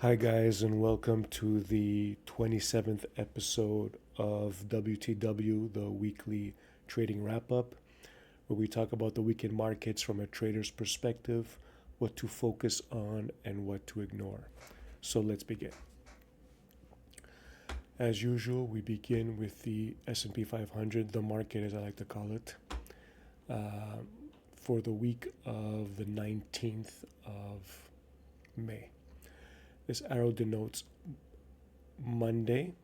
Hi, guys, and welcome to the 27th episode of WTW, the weekly trading wrap up, where we talk about the weekend markets from a trader's perspective, what to focus on, and what to ignore. So let's begin. As usual, we begin with the S&P 500, the market as I like to call it, uh, for the week of the 19th of May. This arrow denotes Monday.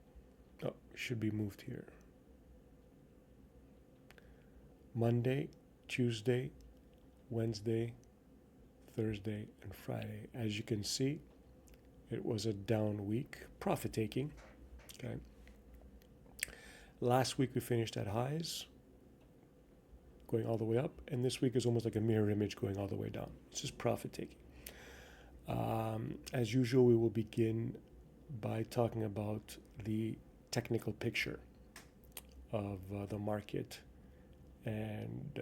Oh, should be moved here. Monday, Tuesday, Wednesday, Thursday, and Friday. As you can see, it was a down week, profit taking. Okay. Last week we finished at highs, going all the way up, and this week is almost like a mirror image going all the way down. It's just profit taking. As usual, we will begin by talking about the technical picture of the market and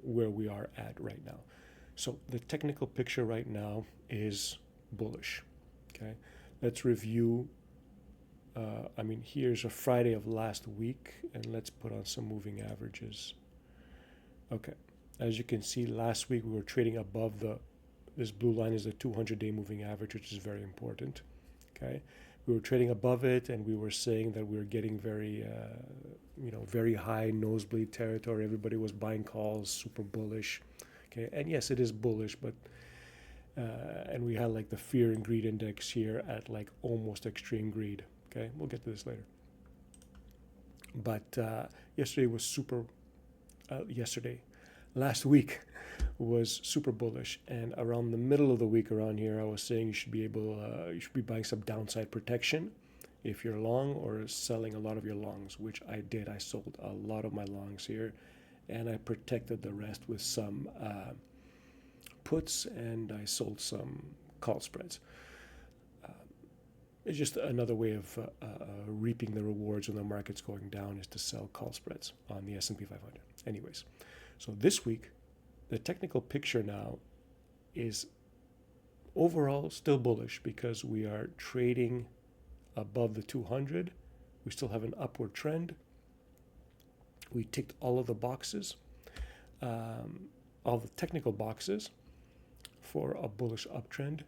where we are at right now. So the technical picture right now is bullish. Okay, let's review. Here's a Friday of last week, and let's put on some moving averages. Okay, as you can see, last week we were trading above this blue line is the 200-day moving average, which is very important. Okay, we were trading above it, and we were saying that we were getting very high nosebleed territory. Everybody was buying calls, super bullish. Okay, and yes, it is bullish, but and we had like the fear and greed index here at like almost extreme greed. Okay, we'll get to this later. But yesterday was super. Last week was super bullish, and around the middle of the week, around here, I was saying you should be buying some downside protection if you're long or selling a lot of your longs, which I did. I sold a lot of my longs here, and I protected the rest with some puts, and I sold some call spreads. It's just another way of reaping the rewards when the market's going down is to sell call spreads on the S&P 500. Anyways, so this week, the technical picture now is overall still bullish because we are trading above the 200. We still have an upward trend. We ticked all of the boxes, all the technical boxes for a bullish uptrend.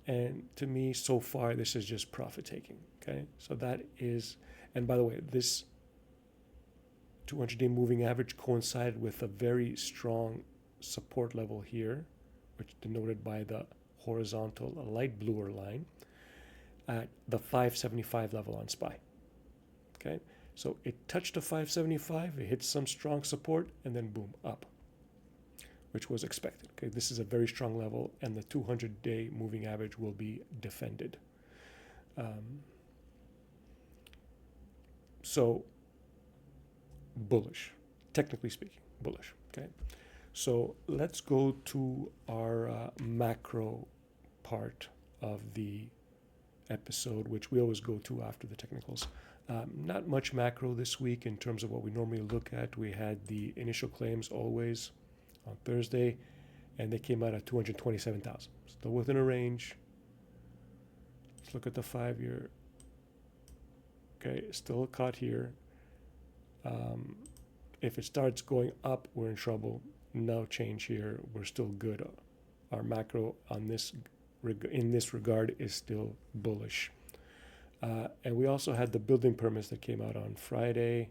And to me, so far, this is just profit taking. Okay, so that is, and by the way, this 200-day moving average coincided with a very strong support level here, which denoted by the horizontal light bluer line at the 575 level on SPY. Okay, so it touched the 575, it hit some strong support, and then boom, up, which was expected. Okay, this is a very strong level, and the 200-day moving average will be defended. So bullish, technically speaking, bullish. Okay, so let's go to our macro part of the episode, which we always go to after the technicals. Not much macro this week in terms of what we normally look at. We had the initial claims always on Thursday, and they came out at 227,000. Still within a range. Let's look at the 5-year. Okay, still caught here. If it starts going up, we're in trouble. No change here. We're still good. Our macro on this in this regard is still bullish. And we also had the building permits that came out on Friday.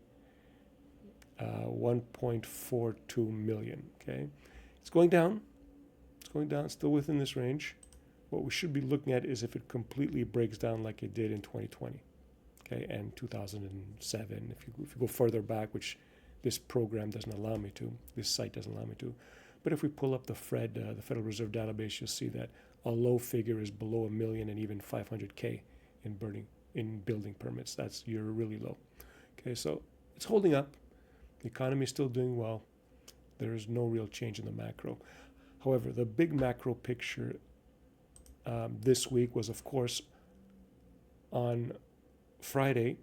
1.42 million. Okay, it's going down. It's going down. Still within this range. What we should be looking at is if it completely breaks down like it did in 2020. Okay, and 2007. If you go further back, which this program doesn't allow me to, this site doesn't allow me to. But if we pull up the the Federal Reserve database, you'll see that a low figure is below a million and even 500K in building permits. You're really low. Okay, so it's holding up. The economy is still doing well. There is no real change in the macro. However, the big macro picture this week was, of course, on Friday.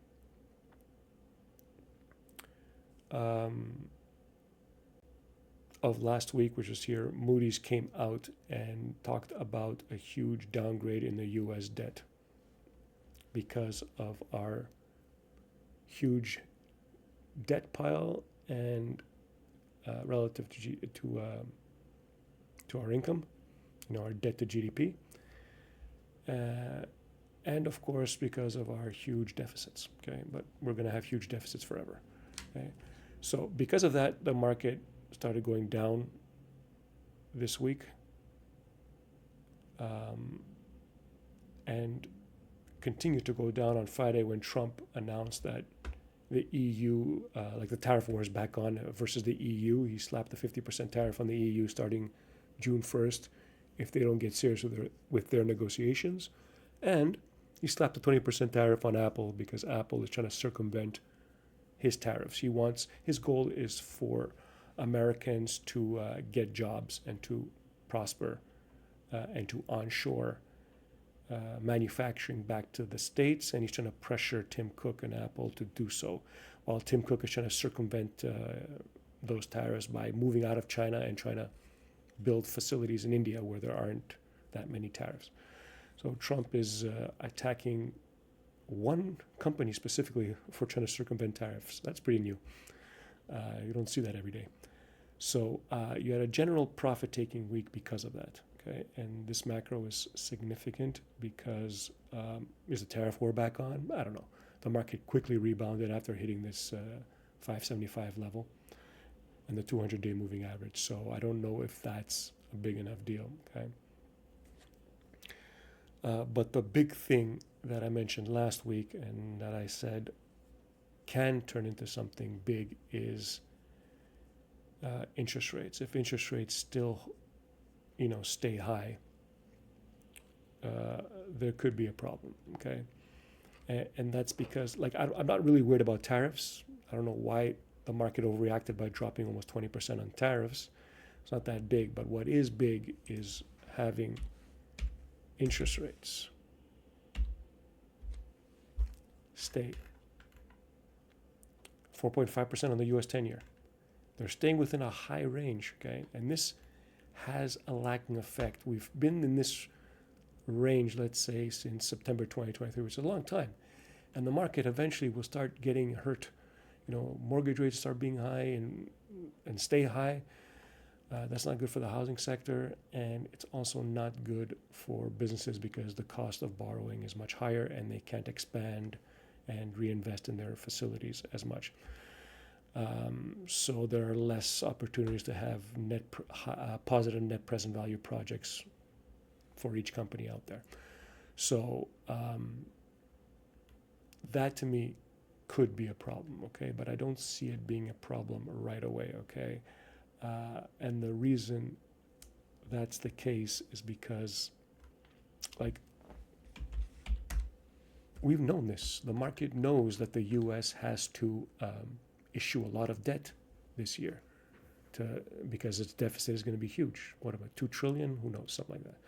of last week, which was here, Moody's came out and talked about a huge downgrade in the U.S. debt because of our huge debt pile and relative to our income, our debt to GDP, and of course because of our huge deficits. Okay, but we're going to have huge deficits forever. Okay, so because of that, the market started going down this week, and continued to go down on Friday when Trump announced that the EU, like the tariff war is back on versus the EU. He slapped the 50% tariff on the EU starting June 1st if they don't get serious with their negotiations. And he slapped a 20% tariff on Apple because Apple is trying to circumvent his tariffs. His goal is for Americans to get jobs and to prosper and to onshore manufacturing back to the States, and he's trying to pressure Tim Cook and Apple to do so, while Tim Cook is trying to circumvent those tariffs by moving out of China and trying to build facilities in India where there aren't that many tariffs. So Trump is attacking one company specifically for trying to circumvent tariffs. That's pretty new. You don't see that every day. So you had a general profit-taking week because of that. Okay, and this macro is significant because is the tariff war back on? I don't know. The market quickly rebounded after hitting this 575 level and the 200-day moving average. So I don't know if that's a big enough deal. Okay. But the big thing that I mentioned last week and that I said can turn into something big is interest rates. If interest rates still stay high, there could be a problem, okay? And that's because, I'm not really worried about tariffs. I don't know why the market overreacted by dropping almost 20% on tariffs. It's not that big, but what is big is having interest rates stay 4.5% on the U.S. 10-year. They're staying within a high range, okay? And this has a lagging effect. We've been in this range, let's say, since September 2023, which is a long time. And the market eventually will start getting hurt. Mortgage rates start being high and stay high. That's not good for the housing sector. And it's also not good for businesses because the cost of borrowing is much higher and they can't expand and reinvest in their facilities as much. So there are less opportunities to have positive net present value projects for each company out there. So that to me could be a problem, okay? But I don't see it being a problem right away, okay? And the reason that's the case is because, we've known this. The market knows that the U.S. has to issue a lot of debt this year because its deficit is going to be huge. What about $2 trillion? Who knows, something like that.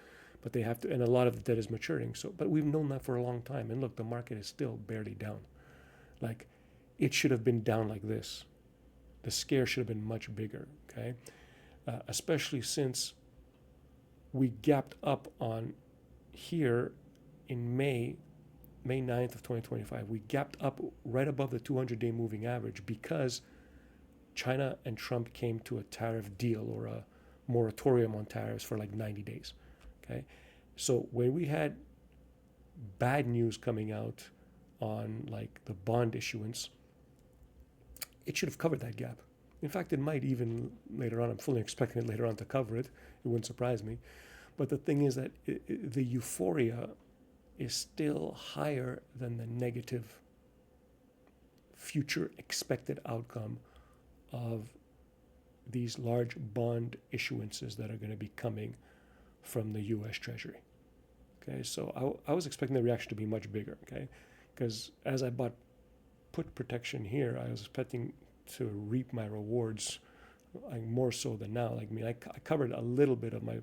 But they have to, and a lot of the debt is maturing. But we've known that for a long time. And look, the market is still barely down. It should have been down like this. The scare should have been much bigger, okay? Especially since we gapped up on here in May 9th of 2025, we gapped up right above the 200-day moving average because China and Trump came to a tariff deal or a moratorium on tariffs for 90 days, okay? So when we had bad news coming out on the bond issuance, it should have covered that gap. In fact, it might even later on. I'm fully expecting it later on to cover it. It wouldn't surprise me. But the thing is that the euphoria is still higher than the negative future expected outcome of these large bond issuances that are going to be coming from the U.S. Treasury. Okay, so I was expecting the reaction to be much bigger, okay? Because as I bought put protection here, I was expecting to reap my rewards more so than now. I covered a little bit of my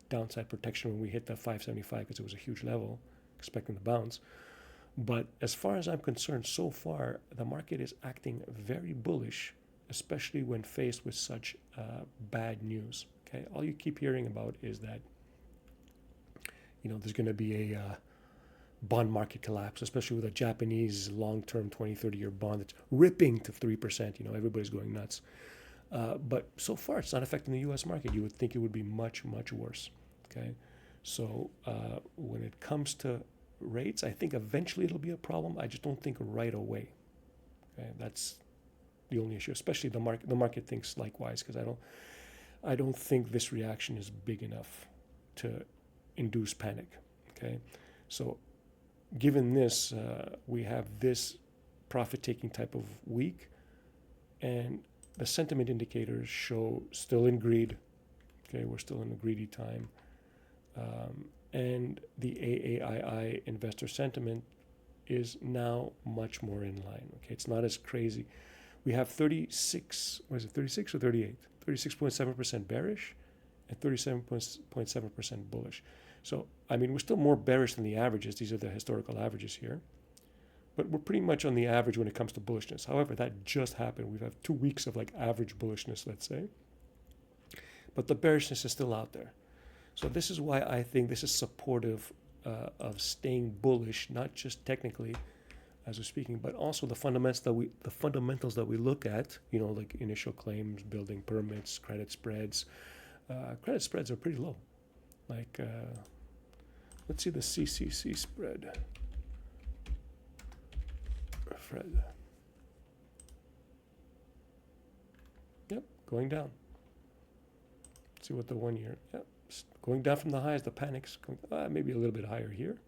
downside protection when we hit the 575 because it was a huge level, expecting the bounce. But as far as I'm concerned, so far, the market is acting very bullish especially when faced with such bad news. Okay, all you keep hearing about is that there's going to be a bond market collapse, especially with a Japanese long-term 20, 30-year bond that's ripping to 3%. Everybody's going nuts. But so far, it's not affecting the U.S. market. You would think it would be much, much worse. Okay, so when it comes to rates, I think eventually it'll be a problem. I just don't think right away. Okay, that's the only issue. Especially the market. The market thinks likewise, because I don't think this reaction is big enough to induce panic. Okay, so given this, we have this profit-taking type of week, and the sentiment indicators show still in greed. Okay, we're still in a greedy time. And the AAII investor sentiment is now much more in line. Okay, it's not as crazy. We have 36 or 38? 36.7% bearish and 37.7% bullish. So, we're still more bearish than the averages. These are the historical averages here. But we're pretty much on the average when it comes to bullishness. However, that just happened. We've had 2 weeks of average bullishness, let's say. But the bearishness is still out there. So this is why I think this is supportive of staying bullish, not just technically, as we're speaking, but also the fundamentals that we look at. Like initial claims, building permits, credit spreads. Credit spreads are pretty low. Let's see the CCC spread. Fred. Yep, going down. See what the 1 year. Yep, going down from the highs. The panic's going, maybe a little bit higher here,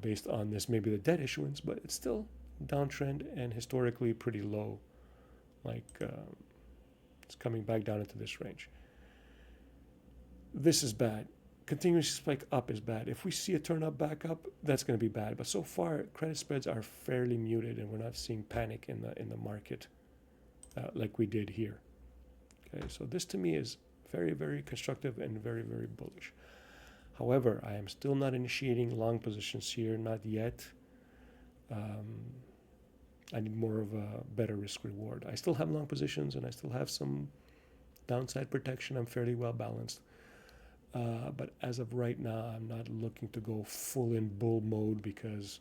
based on this, maybe the debt issuance, but it's still downtrend and historically pretty low. It's coming back down into this range. This is bad. Continuous spike up is bad. If we see a turn up back up, that's going to be bad. But so far, credit spreads are fairly muted, and we're not seeing panic in the market like we did here. Okay, so this to me is very, very constructive and very, very bullish. However, I am still not initiating long positions here, not yet. I need more of a better risk reward. I still have long positions, and I still have some downside protection. I'm fairly well balanced. But as of right now, I'm not looking to go full in bull mode because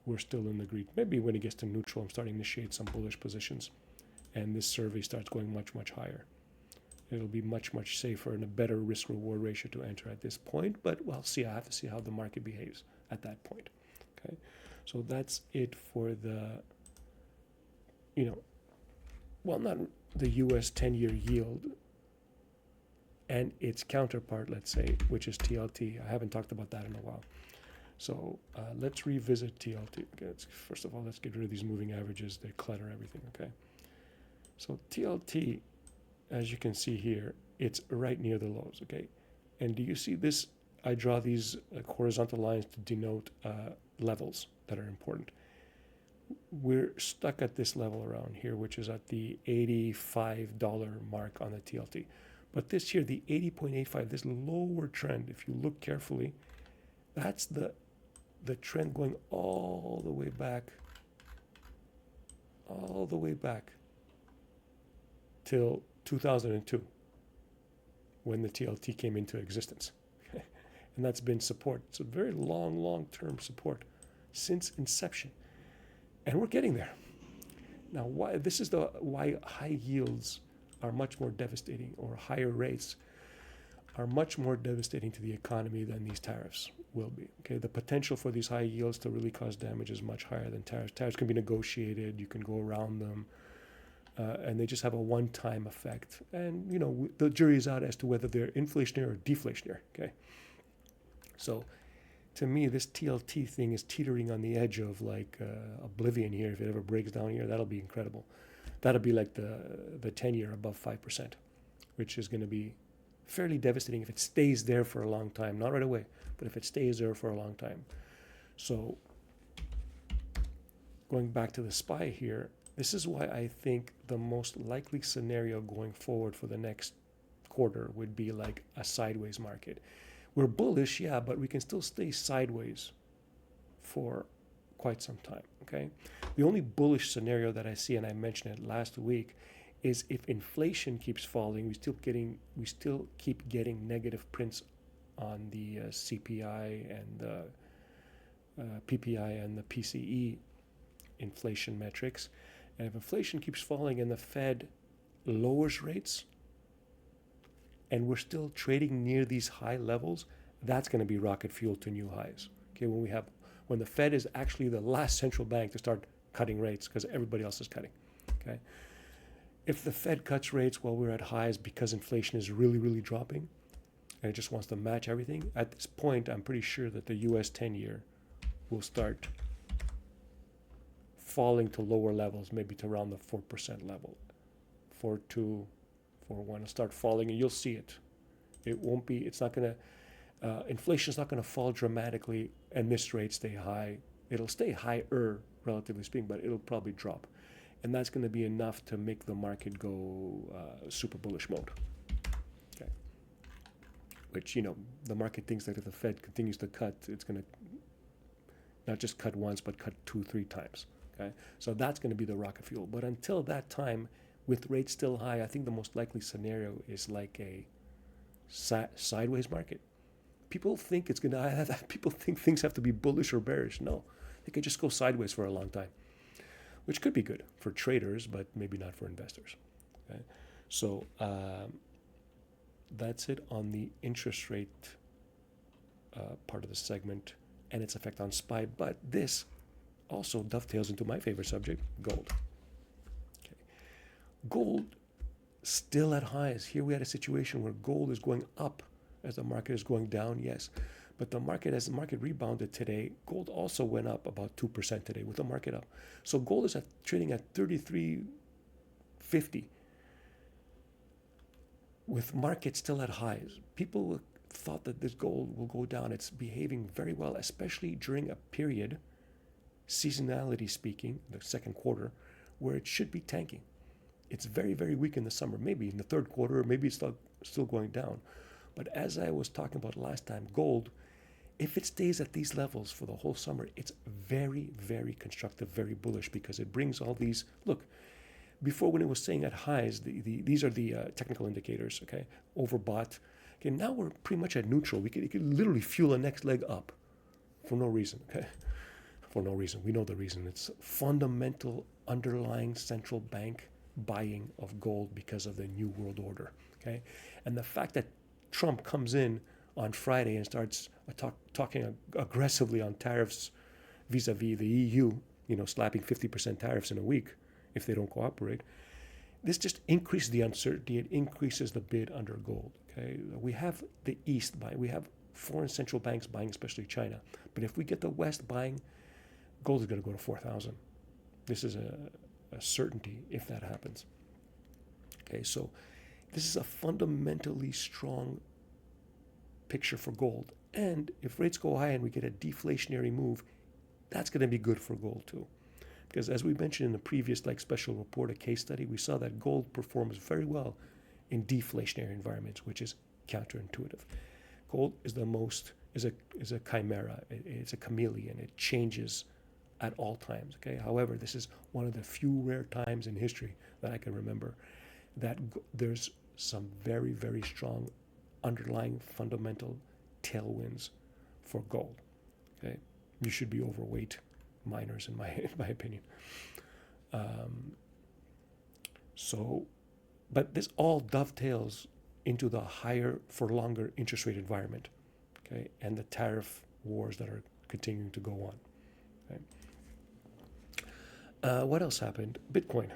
we're still in the greed. Maybe when it gets to neutral, I'm starting to initiate some bullish positions, and this survey starts going much, much higher. It'll be much, much safer and a better risk-reward ratio to enter at this point. But we'll see. I have to see how the market behaves at that point. Okay, so that's it for the, not the U.S. 10-year yield and its counterpart, let's say, which is TLT. I haven't talked about that in a while. So let's revisit TLT. Okay, first of all, let's get rid of these moving averages. They clutter everything, okay? So TLT, as you can see here, it's right near the lows, okay? And do you see this? I draw these horizontal lines to denote levels that are important. We're stuck at this level around here, which is at the $85 mark on the TLT. But this here, the 80.85, this lower trend, if you look carefully, that's the trend going all the way back till 2002, when the TLT came into existence. And that's been support. It's a very long-term support since inception. And we're getting there. Now, why high yields are much more devastating, or higher rates are much more devastating to the economy than these tariffs will be. Okay, the potential for these high yields to really cause damage is much higher than tariffs. Tariffs can be negotiated, you can go around them, and they just have a one-time effect. And the jury is out as to whether they're inflationary or deflationary. Okay, so to me, this TLT thing is teetering on the edge of oblivion here. If it ever breaks down here, that'll be incredible. That'll be like the 10-year above 5%, which is going to be fairly devastating if it stays there for a long time. Not right away, but if it stays there for a long time. So going back to the SPY here, this is why I think the most likely scenario going forward for the next quarter would be like a sideways market. We're bullish, yeah, but we can still stay sideways for quite some time. Okay, the only bullish scenario that I see, and I mentioned it last week, is if inflation keeps falling, we still keep getting negative prints on the CPI and the PPI and the PCE inflation metrics. And if inflation keeps falling and the Fed lowers rates and we're still trading near these high levels, that's going to be rocket fuel to new highs. Okay, when the Fed is actually the last central bank to start cutting rates because everybody else is cutting. Okay, if the Fed cuts rates while we're at highs because inflation is really, really dropping and it just wants to match everything, at this point, I'm pretty sure that the US 10-year will start falling to lower levels, maybe to around the 4% level. 4.2, 4.1 will start falling, and you'll see it. It won't be, it's not going to, inflation's not going to fall dramatically and this rate stay high. It'll stay higher, relatively speaking, but it'll probably drop. And that's going to be enough to make the market go super bullish mode. Okay. Which, the market thinks that if the Fed continues to cut, it's going to not just cut once, but cut 2-3 times. Okay, so that's going to be the rocket fuel. But until that time, with rates still high, I think the most likely scenario is like a sideways market. People think it's going to. People think things have to be bullish or bearish. No, they can just go sideways for a long time, which could be good for traders, but maybe not for investors. Okay, so that's it on the interest rate part of the segment and its effect on SPY. But this also dovetails into my favorite subject, gold. Okay. Gold still at highs. Here we had a situation where gold is going up as the market is going down, yes. But as the market rebounded today, gold also went up about 2% today with the market up. So gold is trading at 33.50 with market still at highs. People thought that this gold will go down. It's behaving very well, especially during a period, seasonality speaking, the second quarter, where it should be tanking. It's very, very weak in the summer. Maybe in the third quarter, maybe it's still going down. But as I was talking about last time, gold, if it stays at these levels for the whole summer, it's very, very constructive, very bullish, because it brings all these, look, before when it was saying at highs, these are the technical indicators, okay, overbought. Okay, now we're pretty much at neutral. It could literally fuel a next leg up for no reason, okay? For no reason. We know the reason. It's fundamental underlying central bank buying of gold because of the New World Order. Okay, and the fact that Trump comes in on Friday and starts talking aggressively on tariffs vis-a-vis the EU, slapping 50% tariffs in a week if they don't cooperate. This just increases the uncertainty. It increases the bid under gold. Okay, we have the East buying. We have foreign central banks buying, especially China. But if we get the West buying, gold is going to go to 4,000. This is a certainty if that happens. Okay, so this is a fundamentally strong picture for gold. And if rates go high and we get a deflationary move, that's going to be good for gold too. Because as we mentioned in the previous special report, a case study, we saw that gold performs very well in deflationary environments, which is counterintuitive. Gold is a chimera. It's a chameleon. It changes at all times. Okay. However, this is one of the few rare times in history that I can remember that there's some very, very strong underlying fundamental tailwinds for gold. Okay. You should be overweight miners in my opinion. But this all dovetails into the higher for longer interest rate environment. Okay, and the tariff wars that are continuing to go on. Okay. What else happened? Bitcoin.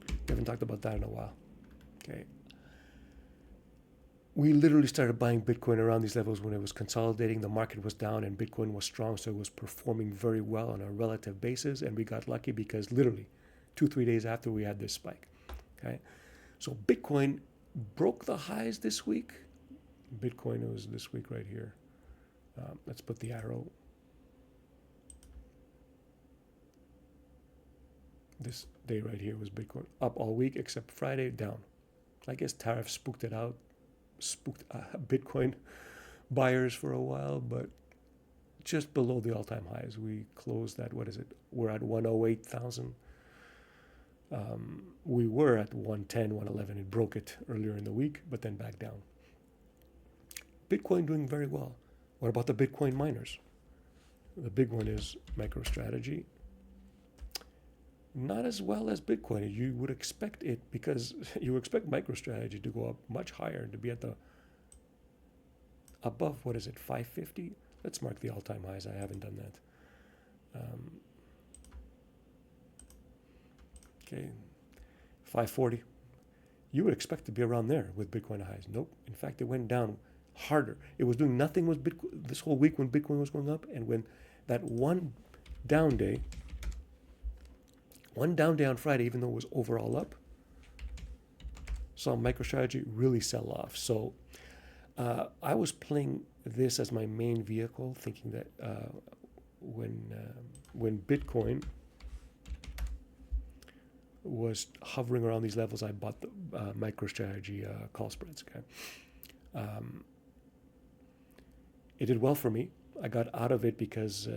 We haven't talked about that in a while. Okay. We literally started buying Bitcoin around these levels when it was consolidating. The market was down and Bitcoin was strong, so it was performing very well on a relative basis. And we got lucky because literally 2-3 days after we had this spike. Okay. So Bitcoin broke the highs this week. Bitcoin was this week right here. Let's put the arrow. This day right here was Bitcoin up all week except Friday down. I guess tariffs spooked Bitcoin buyers for a while, but just below the all-time highs. We closed at, what is it? We're at 108,000. We were at 110, 111. It broke it earlier in the week, but then back down. Bitcoin doing very well. What about the Bitcoin miners? The big one is MicroStrategy. Not as well as Bitcoin. You would expect it, because you expect MicroStrategy to go up much higher, to be at the above, what is it, 550? Let's mark the all-time highs. I haven't done that. Okay, 540. You would expect to be around there with Bitcoin highs. Nope. In fact, it went down harder. It was doing nothing with Bitcoin this whole week when Bitcoin was going up, and when that one down day on Friday, even though it was overall up, saw MicroStrategy really sell off. So I was playing this as my main vehicle, thinking that when Bitcoin was hovering around these levels, I bought the MicroStrategy call spreads. Okay, it did well for me. I got out of it because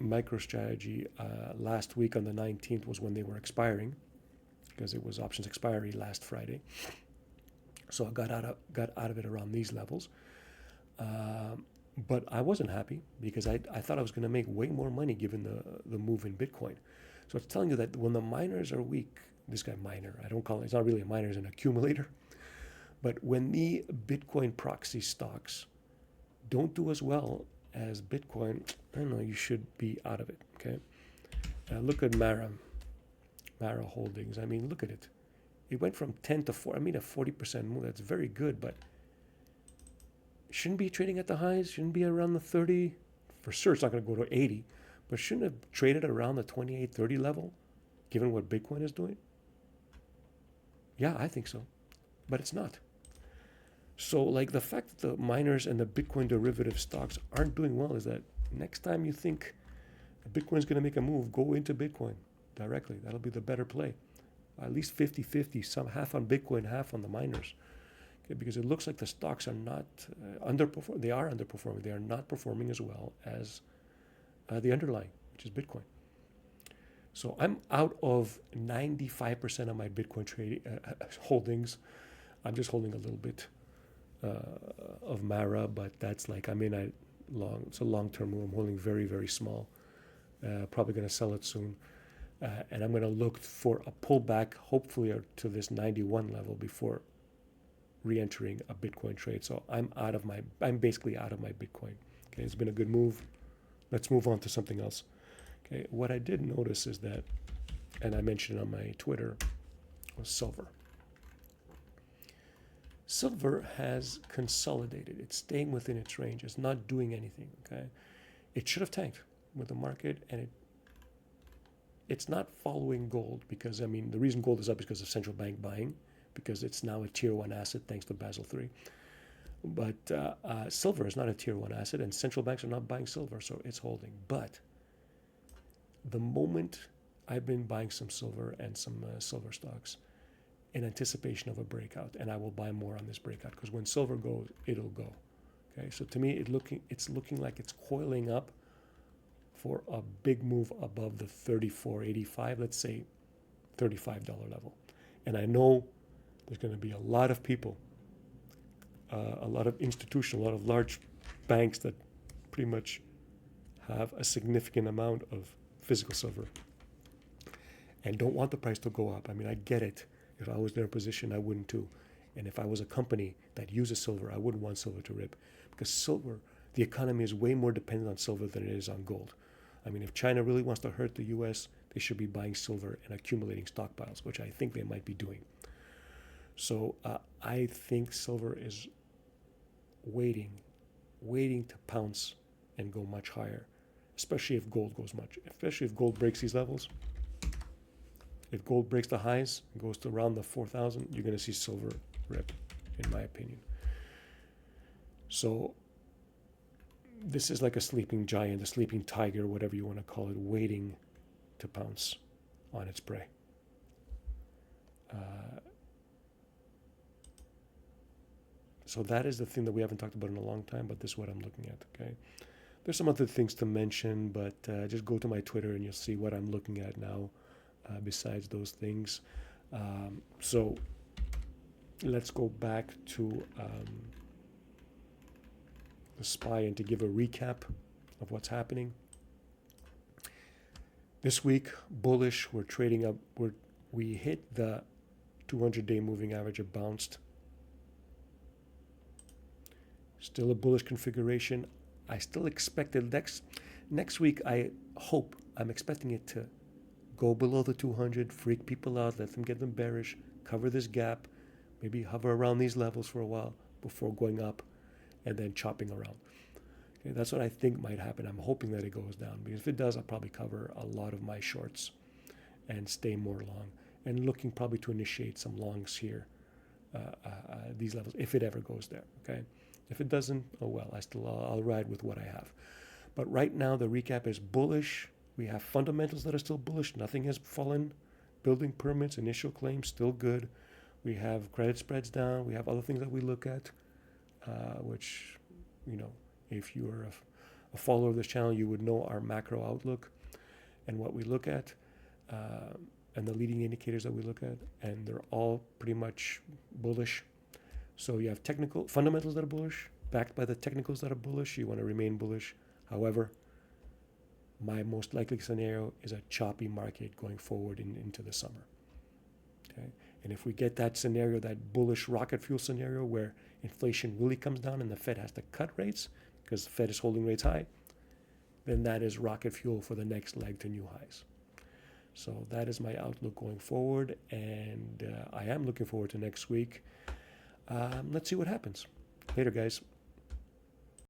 MicroStrategy last week on the 19th was when they were expiring, because it was options expiry last Friday. So I got out of it around these levels. But I wasn't happy, because I thought I was going to make way more money given the move in Bitcoin. So it's telling you that when the miners are weak, this guy miner, I don't call it, it's not really a miner, it's an accumulator. But when the Bitcoin proxy stocks don't do as well as Bitcoin, I don't know, you should be out of it, okay? Look at Mara Holdings. I mean, look at it. It went from 10 to 4. I mean, a 40% move. That's very good, but shouldn't be trading at the highs. Shouldn't be around the 30. For sure, it's not going to go to 80, but shouldn't have traded around the 28, 30 level, given what Bitcoin is doing? Yeah, I think so, but it's not. So, like, the fact that the miners and the Bitcoin derivative stocks aren't doing well is that next time you think Bitcoin's going to make a move, go into Bitcoin directly. That'll be the better play. At least 50-50, some half on Bitcoin, half on the miners. Okay, because it looks like the stocks are not underperforming. They are underperforming. They are not performing as well as the underlying, which is Bitcoin. So I'm out of 95% of my Bitcoin trading holdings. I'm just holding a little bit of Mara, but that's like, I'm in it's a long-term move. I'm holding very, very small. Probably going to sell it soon. And I'm going to look for a pullback, hopefully to this 91 level before re-entering a Bitcoin trade. So I'm basically out of my Bitcoin. Okay, it's been a good move. Let's move on to something else. Okay, what I did notice is that, and I mentioned on my Twitter, was silver. Silver has consolidated. It's staying within its range. It's not doing anything. Okay, it should have tanked with the market, and it's not following gold, because, I mean, the reason gold is up is because of central bank buying, because it's now a tier 1 asset thanks to Basel III. But silver is not a tier 1 asset, and central banks are not buying silver, so it's holding. But the moment I've been buying some silver and some silver stocks in anticipation of a breakout, and I will buy more on this breakout, because when silver goes, it'll go. Okay, so to me, it's looking like it's coiling up for a big move above the 34.85, let's say $35 level. And I know there's going to be a lot of people, a lot of institutional, a lot of large banks that pretty much have a significant amount of physical silver and don't want the price to go up. I mean, I get it. If I was in their position, I wouldn't too. And if I was a company that uses silver, I wouldn't want silver to rip, because silver, the economy is way more dependent on silver than it is on gold. I mean, if China really wants to hurt the U.S., they should be buying silver and accumulating stockpiles, which I think they might be doing. So I think silver is waiting to pounce and go much higher, especially if gold breaks these levels. If gold breaks the highs and goes to around the 4,000, you're going to see silver rip, in my opinion. So this is like a sleeping giant, a sleeping tiger, whatever you want to call it, waiting to pounce on its prey. So that is the thing that we haven't talked about in a long time, but this is what I'm looking at, okay? There's some other things to mention, but just go to my Twitter and you'll see what I'm looking at now besides those things. So let's go back to the SPY and to give a recap of what's happening. This week, bullish, we're trading up. We hit the 200-day moving average, it bounced. Still a bullish configuration. I still expect it next week. I'm expecting it to go below the 200, freak people out, let them get them bearish, cover this gap, maybe hover around these levels for a while before going up and then chopping around. Okay, that's what I think might happen. I'm hoping that it goes down, because if it does, I'll probably cover a lot of my shorts and stay more long, and looking probably to initiate some longs here, these levels, if it ever goes there. Okay, if it doesn't, oh well, I'll ride with what I have. But right now the recap is bullish. We have fundamentals that are still bullish. Nothing has fallen. Building permits, initial claims still good. We have credit spreads down. We have other things that we look at, which, if you're a follower of this channel, you would know our macro outlook and what we look at, and the leading indicators that we look at, and they're all pretty much bullish. So you have technical fundamentals that are bullish, backed by the technicals that are bullish. You want to remain bullish. However, my most likely scenario is a choppy market going forward into the summer. Okay, and if we get that scenario, that bullish rocket fuel scenario where inflation really comes down and the Fed has to cut rates because the Fed is holding rates high, then that is rocket fuel for the next leg to new highs. So that is my outlook going forward, and I am looking forward to next week. Let's see what happens. Later, guys.